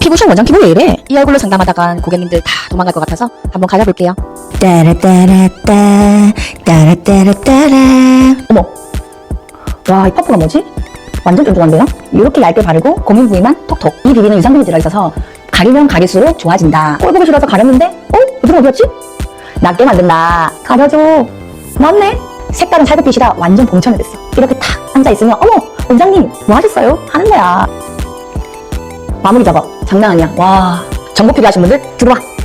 피부션 원장 피부 왜 이래? 이 얼굴로 상담하다간 고객님들 다 도망갈 것 같아서 한번 가져볼게요. 따라따라따 따라따라따라. 어머, 와, 이 퍼프가 뭐지? 완전 쫀쫀한데요? 이렇게 얇게 바르고 고민 부위만 톡톡. 이 비비는 유산균이 들어있어서 가리면 가릴수록 좋아진다. 꼴 보기 싫어서 가렸는데 부드러워 어디였지? 낫게 만든다. 가려줘. 맞네. 색다른 살구빛이라 완전 봉천이 됐어. 이렇게 탁 앉아있으면 어머 원장님 뭐 하셨어요? 하는 거야. 마무리 작업 장난 아니야. 와, 정보 필요하신 분들 들어와.